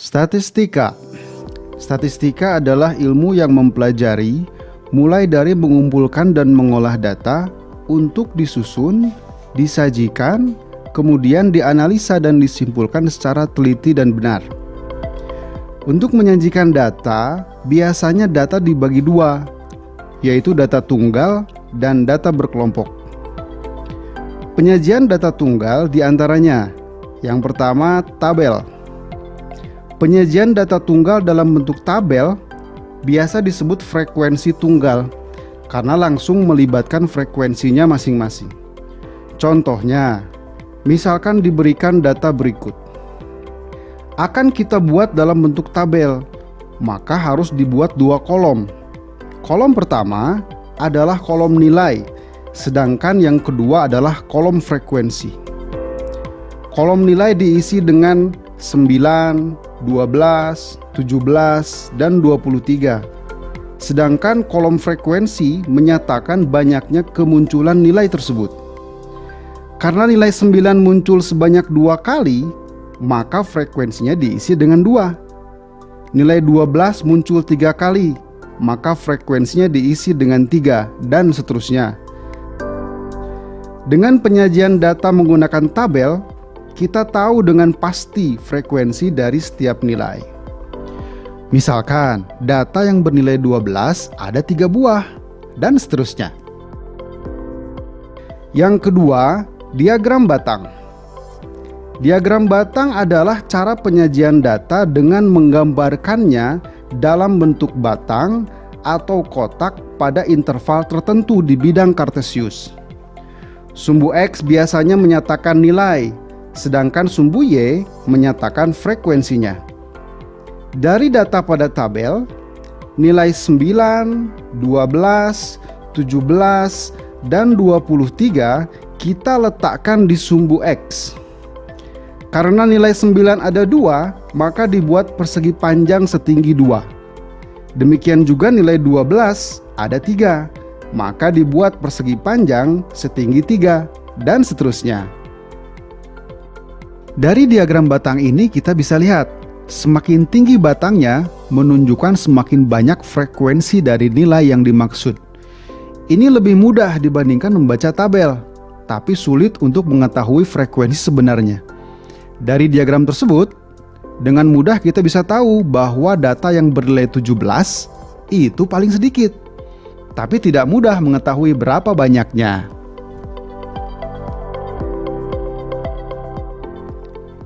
Statistika. Statistika adalah ilmu yang mempelajari mulai dari mengumpulkan dan mengolah data untuk disusun, disajikan, kemudian dianalisa dan disimpulkan secara teliti dan benar. Untuk menyajikan data, biasanya data dibagi dua, yaitu data tunggal dan data berkelompok. Penyajian data tunggal diantaranya, yang pertama tabel. Penyajian data tunggal dalam bentuk tabel biasa disebut frekuensi tunggal karena langsung melibatkan frekuensinya masing-masing. Contohnya, misalkan diberikan data berikut. Akan kita buat dalam bentuk tabel, maka harus dibuat dua kolom. Kolom pertama adalah kolom nilai, sedangkan yang kedua adalah kolom frekuensi. Kolom nilai diisi dengan 9, 12, 17, dan 23. Sedangkan kolom frekuensi menyatakan banyaknya kemunculan nilai tersebut. Karena nilai 9 muncul sebanyak 2 kali, maka frekuensinya diisi dengan 2. Nilai 12 muncul 3 kali, maka frekuensinya diisi dengan 3, dan seterusnya. Dengan penyajian data menggunakan tabel, kita tahu dengan pasti frekuensi dari setiap nilai. Misalkan, data yang bernilai 12 ada 3 buah, dan seterusnya. Yang kedua, diagram batang. Diagram batang adalah cara penyajian data dengan menggambarkannya dalam bentuk batang atau kotak pada interval tertentu di bidang kartesius. Sumbu X biasanya menyatakan nilai, sedangkan sumbu Y menyatakan frekuensinya. Dari data pada tabel, nilai 9, 12, 17, dan 23 kita letakkan di sumbu X. Karena nilai 9 ada 2, maka dibuat persegi panjang setinggi 2. Demikian juga nilai 12 ada 3, maka dibuat persegi panjang setinggi 3, dan seterusnya. Dari diagram batang ini kita bisa lihat, semakin tinggi batangnya menunjukkan semakin banyak frekuensi dari nilai yang dimaksud. Ini lebih mudah dibandingkan membaca tabel, tapi sulit untuk mengetahui frekuensi sebenarnya. Dari diagram tersebut, dengan mudah kita bisa tahu bahwa data yang bernilai 17 itu paling sedikit, tapi tidak mudah mengetahui berapa banyaknya.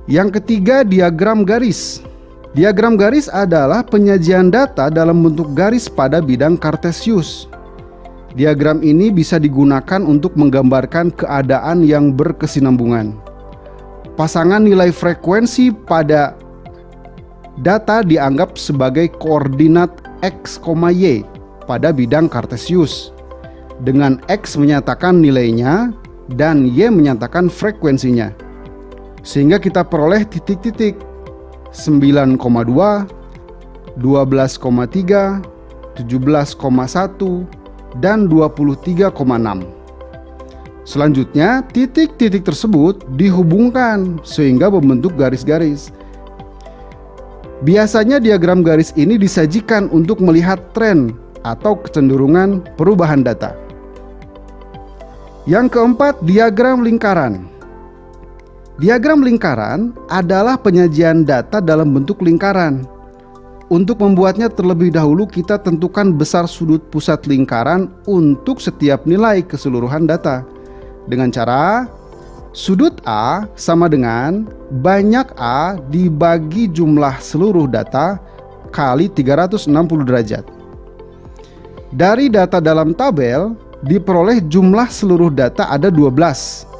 Yang ketiga, diagram garis. Diagram garis adalah penyajian data dalam bentuk garis pada bidang kartesius. Diagram ini bisa digunakan untuk menggambarkan keadaan yang berkesinambungan. Pasangan nilai frekuensi pada data dianggap sebagai koordinat X, Y pada bidang kartesius, dengan X menyatakan nilainya dan Y menyatakan frekuensinya. Sehingga kita peroleh titik-titik 9,2, 12,3, 17,1, dan 23,6. Selanjutnya, titik-titik tersebut dihubungkan sehingga membentuk garis-garis. Biasanya diagram garis ini disajikan untuk melihat tren atau kecenderungan perubahan data. Yang keempat, diagram lingkaran. Diagram lingkaran adalah penyajian data dalam bentuk lingkaran. Untuk membuatnya terlebih dahulu kita tentukan besar sudut pusat lingkaran untuk setiap nilai keseluruhan data. Dengan cara sudut A sama dengan banyak A dibagi jumlah seluruh data kali 360 derajat. Dari data dalam tabel diperoleh jumlah seluruh data ada 12.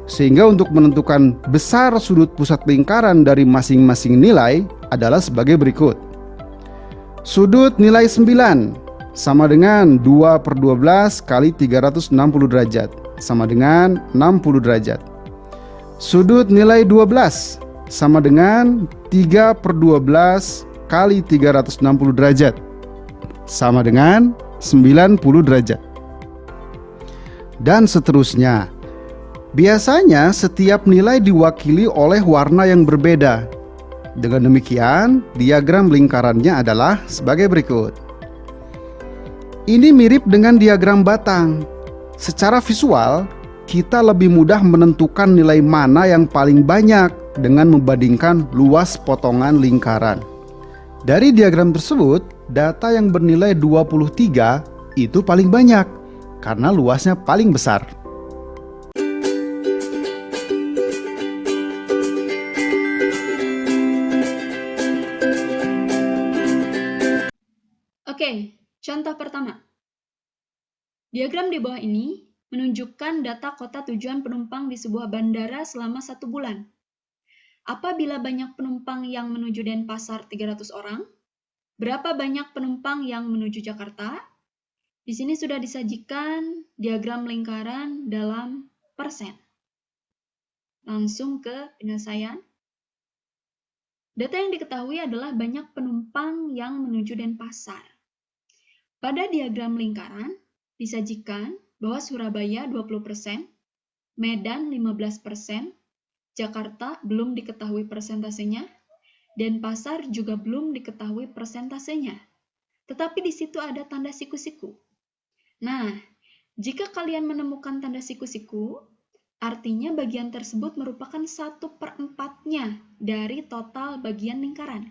Sehingga untuk menentukan besar sudut pusat lingkaran dari masing-masing nilai adalah sebagai berikut. Sudut nilai 9 sama dengan 2/12 kali 360 derajat sama dengan 60 derajat. Sudut nilai 12 sama dengan 3/12 kali 360 derajat sama dengan 90 derajat. Dan seterusnya. Biasanya setiap nilai diwakili oleh warna yang berbeda. Dengan demikian, diagram lingkarannya adalah sebagai berikut. Ini mirip dengan diagram batang. Secara visual, kita lebih mudah menentukan nilai mana yang paling banyak dengan membandingkan luas potongan lingkaran. Dari diagram tersebut, data yang bernilai 23 itu paling banyak karena luasnya paling besar. Oke, contoh pertama. Diagram di bawah ini menunjukkan data kota tujuan penumpang di sebuah bandara selama 1 bulan. Apabila banyak penumpang yang menuju Denpasar 300 orang, berapa banyak penumpang yang menuju Jakarta? Di sini sudah disajikan diagram lingkaran dalam persen. Langsung ke penyelesaian. Data yang diketahui adalah banyak penumpang yang menuju Denpasar. Pada diagram lingkaran, disajikan bahwa Surabaya 20%, Medan 15%, Jakarta belum diketahui persentasenya, Denpasar juga belum diketahui persentasenya. Tetapi di situ ada tanda siku-siku. Nah, jika kalian menemukan tanda siku-siku, artinya bagian tersebut merupakan 1/4-nya dari total bagian lingkaran.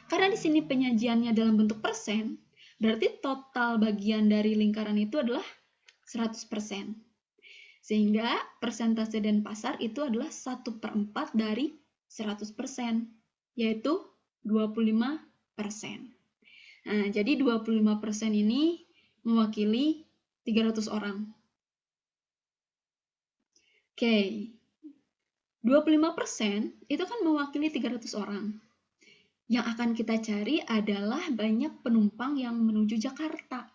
Karena di sini penyajiannya dalam bentuk persen, berarti total bagian dari lingkaran itu adalah 100%. Sehingga persentase Denpasar itu adalah 1/4 dari 100%, yaitu 25%. Nah, jadi 25% ini mewakili 300 orang. Oke, 25% itu kan mewakili 300 orang. Yang akan kita cari adalah banyak penumpang yang menuju Jakarta.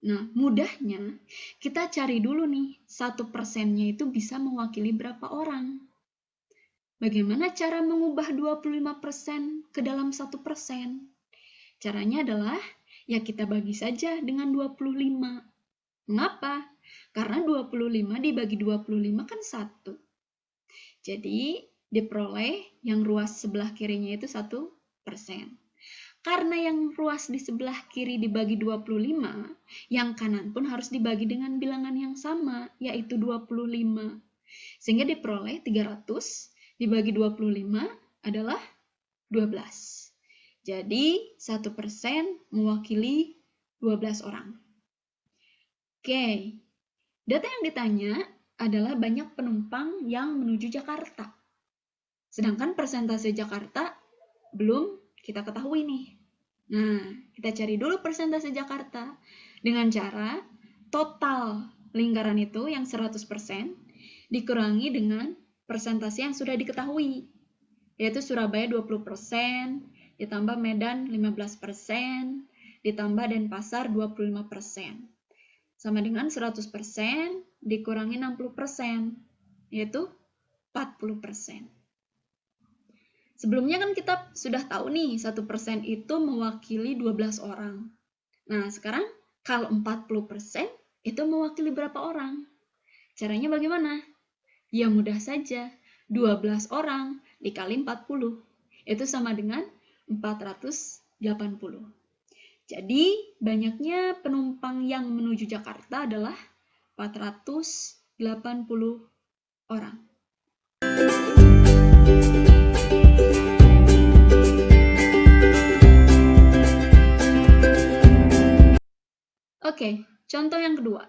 Nah, mudahnya kita cari dulu nih, 1%-nya itu bisa mewakili berapa orang. Bagaimana cara mengubah 25% ke dalam 1%? Caranya adalah, ya kita bagi saja dengan 25. Mengapa? Karena 25 dibagi 25 kan 1. Jadi, diperoleh yang ruas sebelah kirinya itu 1%. Karena yang ruas di sebelah kiri dibagi 25, yang kanan pun harus dibagi dengan bilangan yang sama, yaitu 25. Sehingga diperoleh 300 dibagi 25 adalah 12. Jadi, 1% mewakili 12 orang. Oke, data yang ditanya adalah banyak penumpang yang menuju Jakarta. Sedangkan persentase Jakarta belum kita ketahui nih. Nah, kita cari dulu persentase Jakarta dengan cara total lingkaran itu yang 100% dikurangi dengan persentase yang sudah diketahui, yaitu Surabaya 20%, ditambah Medan 15%, ditambah Denpasar 25%. Sama dengan 100% dikurangi 60%, yaitu 40%. Sebelumnya kan kita sudah tahu nih, 1% itu mewakili 12 orang. Nah, sekarang kalau 40% itu mewakili berapa orang? Caranya bagaimana? Ya mudah saja, 12 orang dikali 40. Itu sama dengan 480. Jadi, banyaknya penumpang yang menuju Jakarta adalah 480 orang. Oke, contoh yang kedua.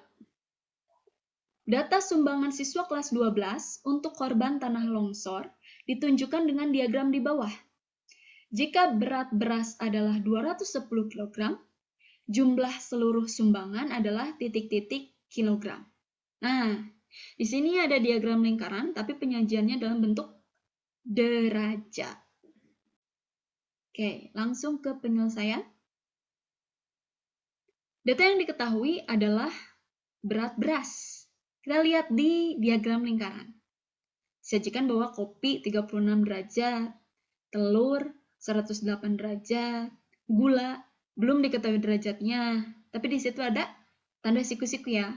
Data sumbangan siswa kelas 12 untuk korban tanah longsor ditunjukkan dengan diagram di bawah. Jika berat beras adalah 210 kg, jumlah seluruh sumbangan adalah titik-titik kilogram. Nah, di sini ada diagram lingkaran, tapi penyajiannya dalam bentuk derajat. Oke, langsung ke penyelesaian. Data yang diketahui adalah berat beras. Kita lihat di diagram lingkaran. Disajikan bahwa kopi 36 derajat, telur 108 derajat, gula belum diketahui derajatnya, tapi di situ ada tanda siku-siku ya.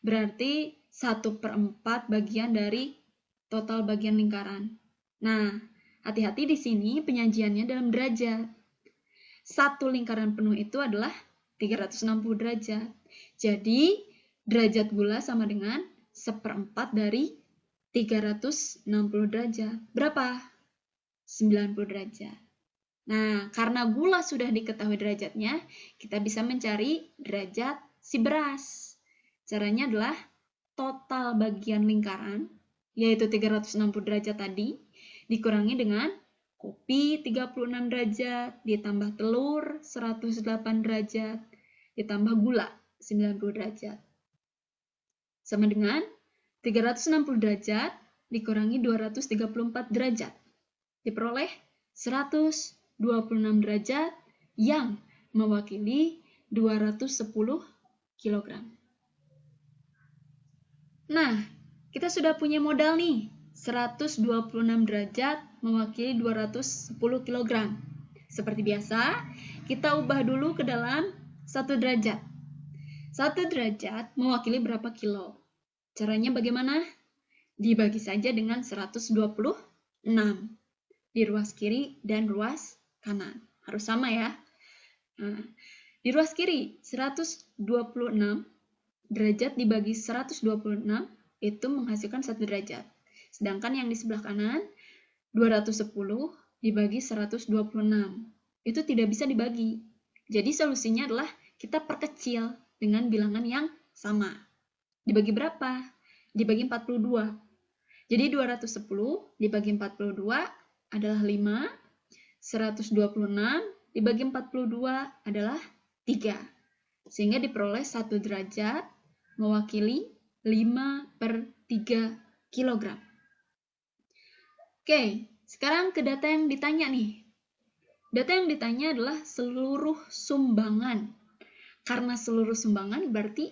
Berarti 1/4 bagian dari total bagian lingkaran. Nah, Hati-hati di sini penyajiannya dalam derajat. Satu lingkaran penuh itu adalah 360 derajat. Jadi, derajat gula sama dengan 1/4 dari 360 derajat. Berapa? 90 derajat. Nah, karena gula sudah diketahui derajatnya, kita bisa mencari derajat si beras. Caranya adalah total bagian lingkaran, yaitu 360 derajat tadi, dikurangi dengan kopi 36 derajat, ditambah telur 108 derajat, ditambah gula 90 derajat. Sama dengan 360 derajat dikurangi 234 derajat. Diperoleh 126 derajat yang mewakili 210 kg. Nah, kita sudah punya modal nih. 126 derajat mewakili 210 kg. Seperti biasa, kita ubah dulu ke dalam 1 derajat. 1 derajat mewakili berapa kilo? Caranya bagaimana? Dibagi saja dengan 126 di ruas kiri dan ruas kanan. Harus sama ya. Nah, di ruas kiri 126 derajat dibagi 126 itu menghasilkan 1 derajat. Sedangkan yang di sebelah kanan 210 dibagi 126 itu tidak bisa dibagi. Jadi solusinya adalah kita perkecil dengan bilangan yang sama. Dibagi berapa? Dibagi 42. Jadi 210 dibagi 42 adalah 5. 126 dibagi 42 adalah 3. Sehingga diperoleh 1 derajat mewakili 5/3 kg. Oke, sekarang ke data yang ditanya nih. Data yang ditanya adalah seluruh sumbangan. Karena seluruh sumbangan berarti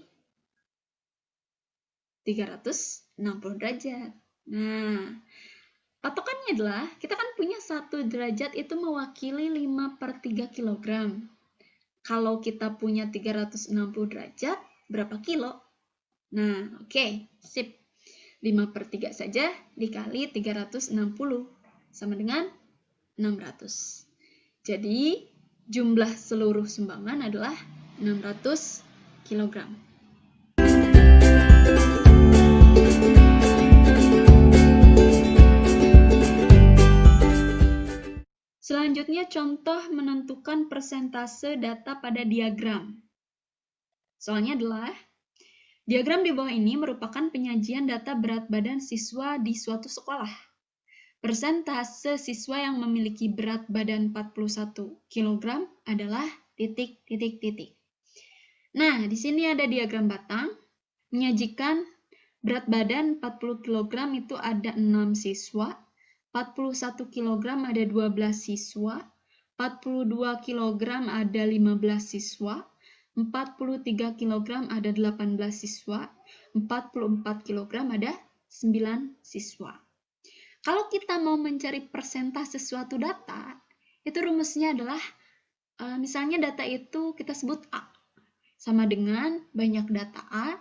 360 derajat. Nah, patokannya adalah kita kan punya 1 derajat itu mewakili 5/3 kg. Kalau kita punya 360 derajat, berapa kilo? Nah, oke, sip. 5/3 saja dikali 360 sama dengan 600. Jadi, jumlah seluruh sumbangan adalah 600 kg. Selanjutnya, contoh menentukan persentase data pada diagram. Soalnya adalah, diagram di bawah ini merupakan penyajian data berat badan siswa di suatu sekolah. Persentase siswa yang memiliki berat badan 41 kg adalah titik. Nah, di sini ada diagram batang, menyajikan berat badan 40 kg itu ada 6 siswa, 41 kg ada 12 siswa, 42 kg ada 15 siswa, 43 kg ada 18 siswa, 44 kg ada 9 siswa. Kalau kita mau mencari persentase suatu data, itu rumusnya adalah, misalnya data itu kita sebut A, sama dengan banyak data A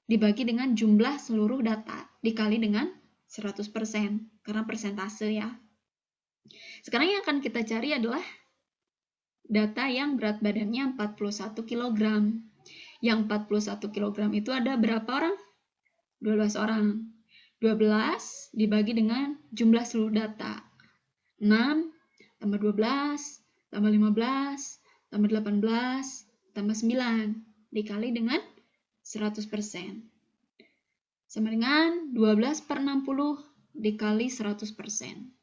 dibagi dengan jumlah seluruh data dikali dengan 100%, karena persentase ya. Sekarang yang akan kita cari adalah data yang berat badannya 41 kg. Yang 41 kg itu ada berapa orang? 12 orang. 12 dibagi dengan jumlah seluruh data. 6 tambah 12 tambah 15 tambah 18 tambah 9 dikali dengan 100%. Sama dengan 12/60 dikali 100%.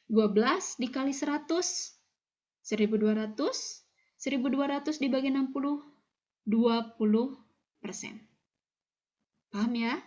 12 dikali 100, 1200. 1200 dibagi 60, 20%. Paham ya?